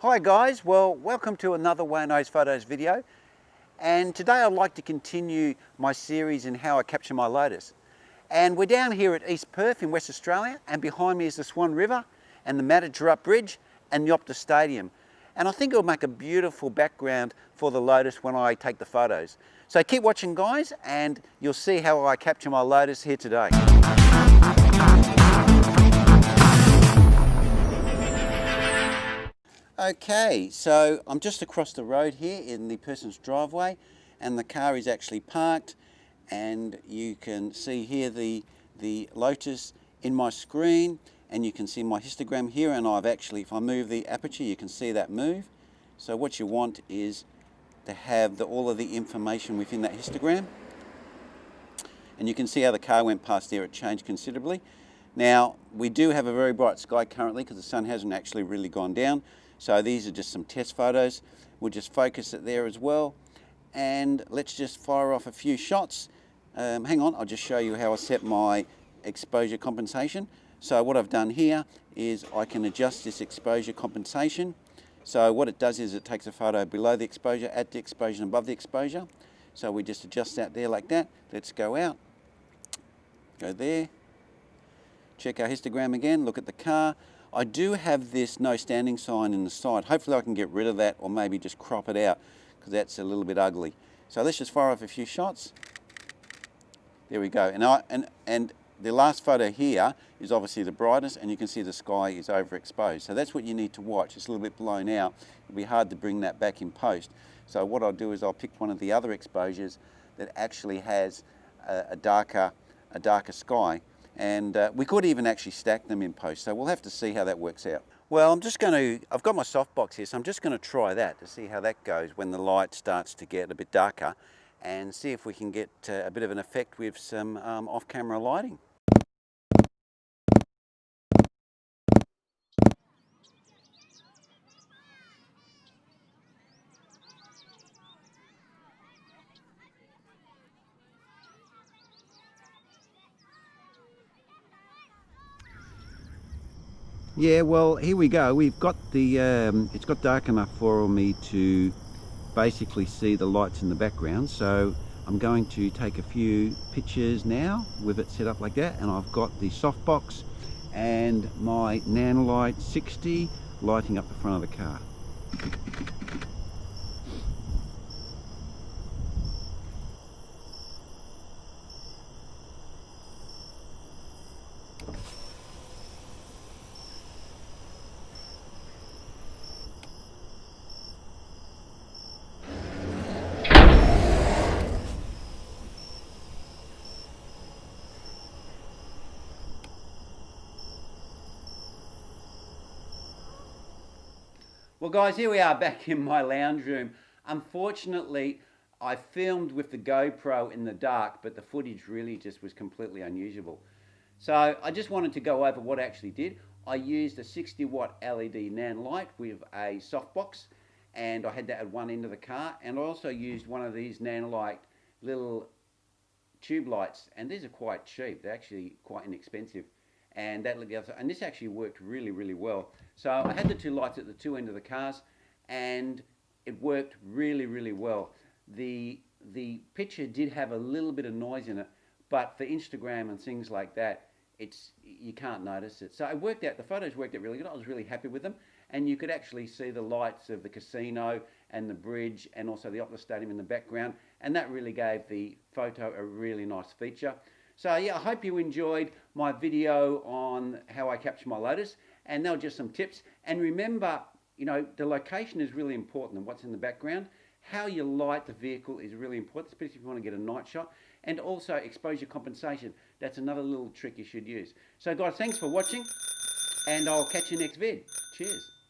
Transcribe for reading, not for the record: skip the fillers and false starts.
Hi guys, well welcome to another Wayne Knows Photos video, and today I'd like to continue my series in how I capture my Lotus. And we're down here at East Perth in West Australia, and behind me is the Swan River and the Matadrup Bridge and the Optus Stadium. And I think it'll make a beautiful background for the Lotus when I take the photos. So keep watching guys, and you'll see how I capture my Lotus here today. Okay, so I'm just across the road here in the person's driveway, and the car is actually parked, and you can see here the Lotus in my screen, and you can see my histogram here, and I've actually, if I move the aperture, you can see that move. So what you want is to have all of the information within that histogram, and you can see how the car went past there. It changed considerably. Now we do have a very bright sky currently because the sun hasn't actually really gone down. So these are just some test photos. We'll just focus it there as well. And let's just fire off a few shots. Hang on, I'll just show you how I set my exposure compensation. So what I've done here is I can adjust this exposure compensation. So what it does is it takes a photo below the exposure, at the exposure, and above the exposure. So we just adjust that there like that. Let's go out, go there. Check our histogram again, look at the car. I do have this no standing sign in the side. Hopefully I can get rid of that, or maybe just crop it out, because that's a little bit ugly. So let's just fire off a few shots. There we go. And the last photo here is obviously the brightest, and you can see the sky is overexposed. So that's what you need to watch. It's a little bit blown out. It'll be hard to bring that back in post. So what I'll do is I'll pick one of the other exposures that actually has a darker sky. And we could even actually stack them in post, so we'll have to see how that works out. Well, I've got my softbox here, so I'm just going to try that to see how that goes when the light starts to get a bit darker, and see if we can get a bit of an effect with some off-camera lighting. Yeah, well, here we go. We've got the, it's got dark enough for me to basically see the lights in the background. So I'm going to take a few pictures now with it set up like that. And I've got the softbox and my Nanolite 60 lighting up the front of the car. Well guys, here we are back in my lounge room. Unfortunately, I filmed with the GoPro in the dark, but the footage really just was completely unusable. So I just wanted to go over what I actually did. I used a 60 watt LED Nanolite with a softbox, and I had that at one end of the car, and I also used one of these Nanolite little tube lights, and these are quite cheap. They're actually quite inexpensive. And this actually worked really, really well. So I had the two lights at the two ends of the cars, and it worked really, really well. The picture did have a little bit of noise in it, but for Instagram and things like that, you can't notice it. So it worked out. The photos worked out really good. I was really happy with them, and you could actually see the lights of the casino and the bridge, and also the Optus Stadium in the background, and that really gave the photo a really nice feature. So yeah, I hope you enjoyed my video on how I capture my Lotus, and they were just some tips. And remember, you know, the location is really important, and what's in the background. How you light the vehicle is really important, especially if you want to get a night shot. And also exposure compensation. That's another little trick you should use. So guys, thanks for watching, and I'll catch you next vid. Cheers.